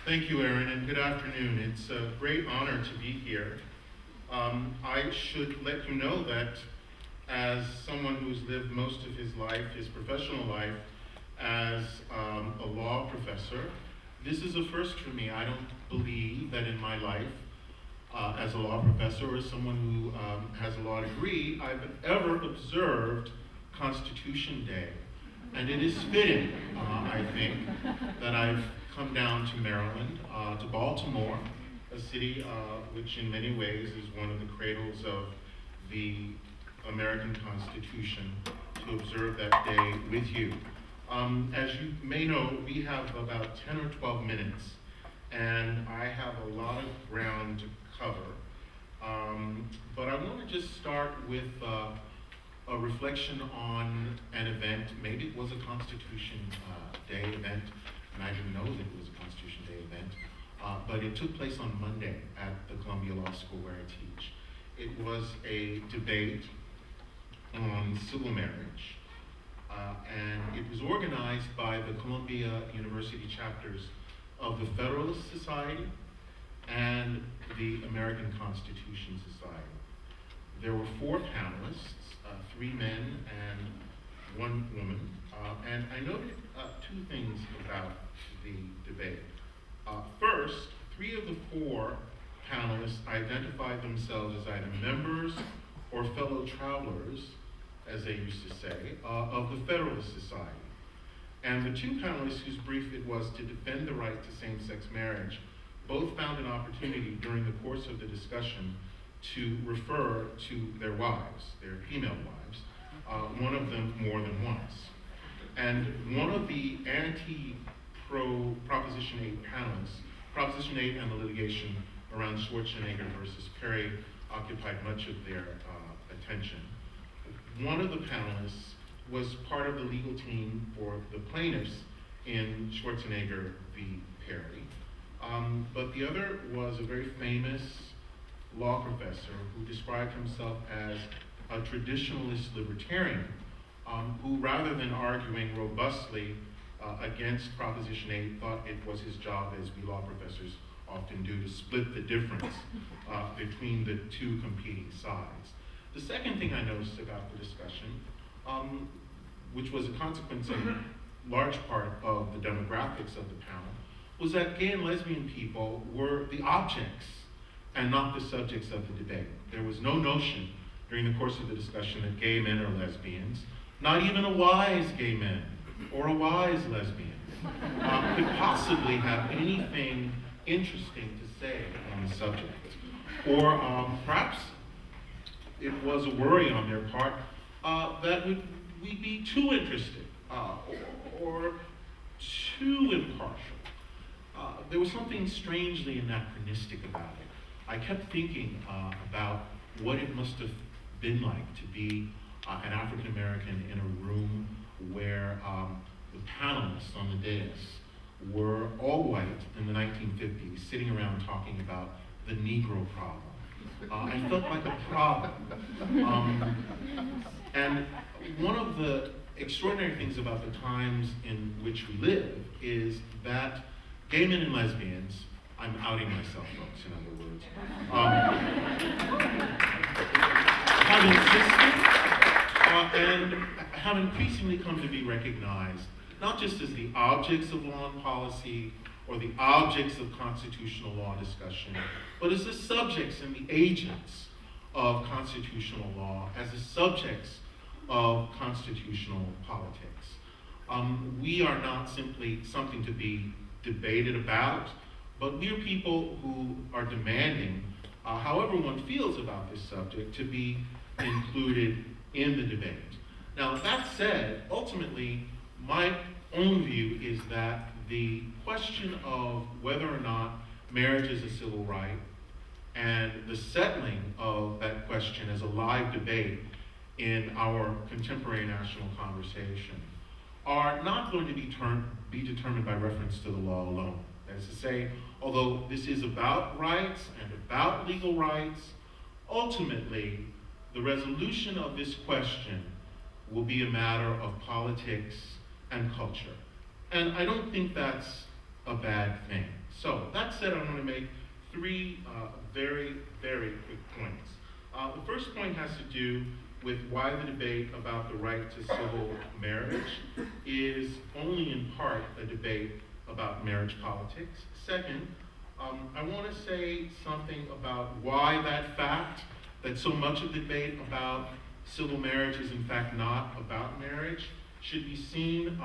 Thank you, Aaron, and good afternoon. It's a great honor to be here. I should let you know that as someone who's lived most of his life, his professional life, as a law professor, this is a first for me. I don't believe that in my life, as a law professor or someone who has a law degree, I've ever observed Constitution Day. And it is fitting, I think, that I've come down to Maryland, to Baltimore, a city which in many ways is one of the cradles of the American Constitution, to observe that day with you. As you may know, we have about 10 or 12 minutes, and I have a lot of ground to cover. But I want to just start with a reflection on an event. Maybe it was a Constitution Day event, and I didn't know that it was a Constitution Day event, but it took place on Monday at the Columbia Law School where I teach. It was a debate on civil marriage, and it was organized by the Columbia University chapters of the Federalist Society and the American Constitution Society. There were 4 panelists, 3 men and 1 woman, and I noted 2 things about the debate. First, 3 of the 4 panelists identified themselves as either members or fellow travelers, as they used to say, of the Federalist Society. And the 2 panelists whose brief it was to defend the right to same-sex marriage both found an opportunity during the course of the discussion to refer to their wives, their female wives, one of them more than once. And one of the Proposition 8 panelists, Proposition 8 and the litigation around Schwarzenegger versus Perry occupied much of their attention. One of the panelists was part of the legal team for the plaintiffs in Schwarzenegger v. Perry. But the other was a very famous law professor who described himself as a traditionalist libertarian, who rather than arguing robustly against Proposition 8, thought it was his job, as we law professors often do, to split the difference between the 2 competing sides. The second thing I noticed about the discussion, which was a consequence in large part of the demographics of the panel, was that gay and lesbian people were the objects and not the subjects of the debate. There was no notion during the course of the discussion that gay men are lesbians. Not even a wise gay man or a wise lesbian could possibly have anything interesting to say on the subject. Or perhaps it was a worry on their part that we'd be too interested or too impartial. There was something strangely anachronistic about it. I kept thinking about what it must have been like to be an African American in a room where the panelists on the dais were all white in the 1950s, sitting around talking about the Negro problem. I felt like a problem. And one of the extraordinary things about the times in which we live is that gay men and lesbians, I'm outing myself, folks, in other words, have insisted and have increasingly come to be recognized, not just as the objects of law and policy or the objects of constitutional law discussion, but as the subjects and the agents of constitutional law, as the subjects of constitutional politics. We are not simply something to be debated about, but we are people who are demanding, however one feels about this subject, to be included in the debate. Now, that said, ultimately, my own view is that the question of whether or not marriage is a civil right and the settling of that question as a live debate in our contemporary national conversation are not going to be determined by reference to the law alone. That is to say, although this is about rights and about legal rights, ultimately, the resolution of this question will be a matter of politics and culture. And I don't think that's a bad thing. So that said, I want to make three very, very quick points. The first point has to do with why the debate about the right to civil marriage is only in part a debate about marriage politics. Second, I want to say something about why that fact that so much of the debate about civil marriage is in fact not about marriage should be seen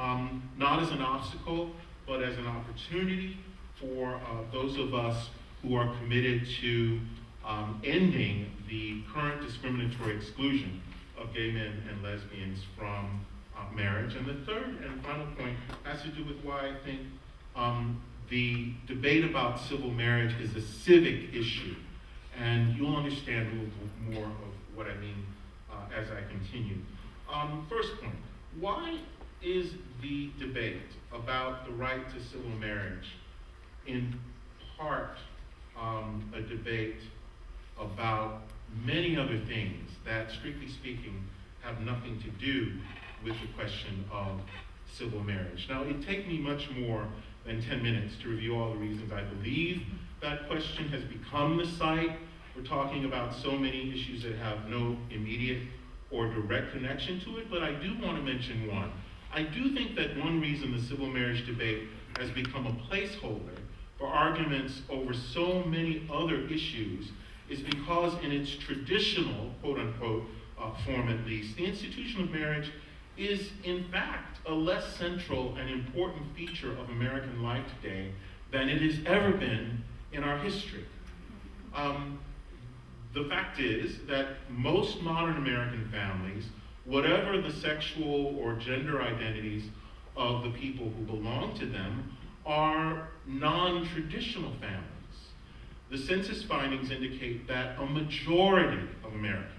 not as an obstacle, but as an opportunity for those of us who are committed to ending the current discriminatory exclusion of gay men and lesbians from marriage. And the third and final point has to do with why I think the debate about civil marriage is a civic issue. And you'll understand a little bit more of what I mean as I continue. First point, why is the debate about the right to civil marriage in part a debate about many other things that, strictly speaking, have nothing to do with the question of civil marriage? Now, it'd take me much more than 10 minutes to review all the reasons I believe that question has become the site. We're talking about so many issues that have no immediate or direct connection to it, but I do want to mention one. I do think that one reason the civil marriage debate has become a placeholder for arguments over so many other issues is because in its traditional, quote unquote, form at least, the institution of marriage is in fact a less central and important feature of American life today than it has ever been in our history. The fact is that most modern American families, whatever the sexual or gender identities of the people who belong to them, are non-traditional families. The census findings indicate that a majority of Americans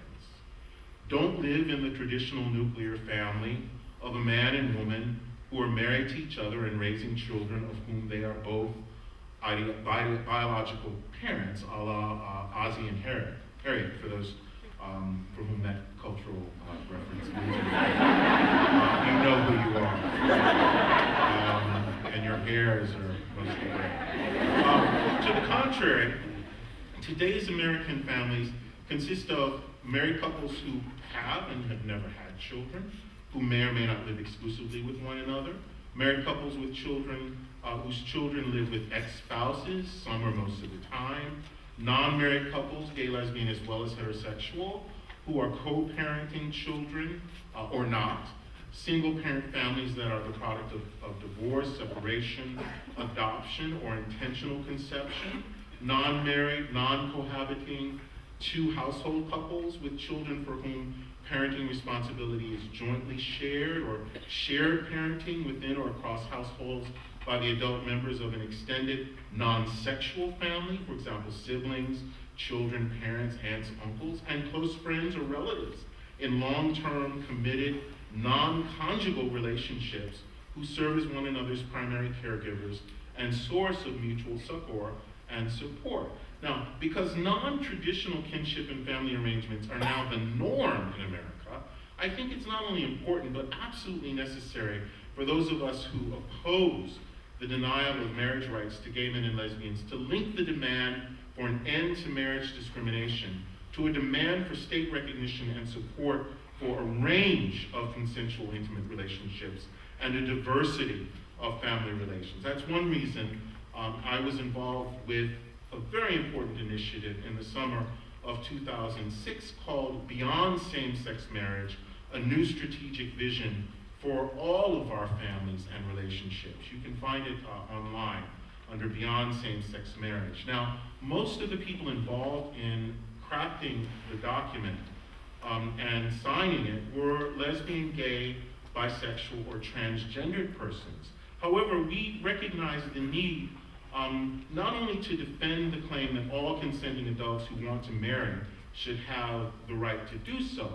don't live in the traditional nuclear family of a man and woman who are married to each other and raising children of whom they are both biological parents, a la Ozzie and Harriet, for those for whom that cultural reference is. You know who you are. And your hairs are mostly gray. To the contrary, today's American families consist of married couples who have and have never had children, who may or may not live exclusively with one another, married couples with children whose children live with ex-spouses, some or most of the time, non-married couples, gay, lesbian, as well as heterosexual, who are co-parenting children or not, single-parent families that are the product of divorce, separation, adoption, or intentional conception, non-married, non-cohabiting, two household couples with children for whom parenting responsibility is jointly shared or shared parenting within or across households by the adult members of an extended non-sexual family, for example, siblings, children, parents, aunts, uncles, and close friends or relatives in long-term, committed, non-conjugal relationships who serve as one another's primary caregivers and source of mutual succor and support. Now, because non-traditional kinship and family arrangements are now the norm in America, I think it's not only important but absolutely necessary for those of us who oppose the denial of marriage rights to gay men and lesbians to link the demand for an end to marriage discrimination to a demand for state recognition and support for a range of consensual intimate relationships and a diversity of family relations. That's one reason I was involved with a very important initiative in the summer of 2006 called Beyond Same-Sex Marriage, a new strategic vision for all of our families and relationships. You can find it online under Beyond Same-Sex Marriage. Now, most of the people involved in crafting the document and signing it were lesbian, gay, bisexual, or transgendered persons. However, we recognize the need not only to defend the claim that all consenting adults who want to marry should have the right to do so,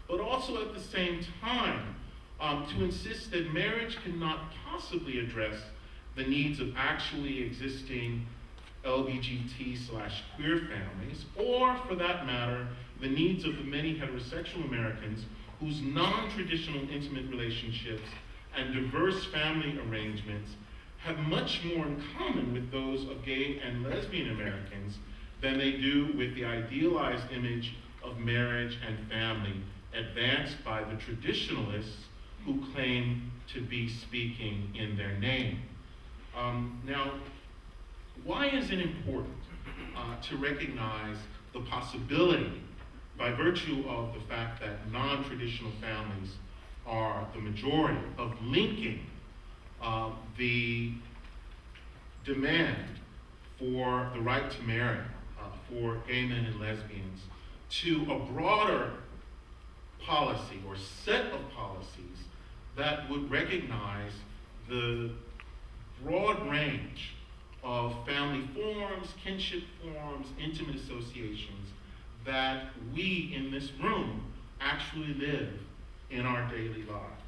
but also at the same time to insist that marriage cannot possibly address the needs of actually existing LGBT/queer families, or for that matter, the needs of the many heterosexual Americans whose non-traditional intimate relationships and diverse family arrangements have much more in common with those of gay and lesbian Americans than they do with the idealized image of marriage and family advanced by the traditionalists who claim to be speaking in their name. Now, why is it important to recognize the possibility, by virtue of the fact that non-traditional families are the majority, of linking the demand for the right to marry for gay men and lesbians to a broader policy or set of policies that would recognize the broad range of family forms, kinship forms, intimate associations that we in this room actually live in our daily lives.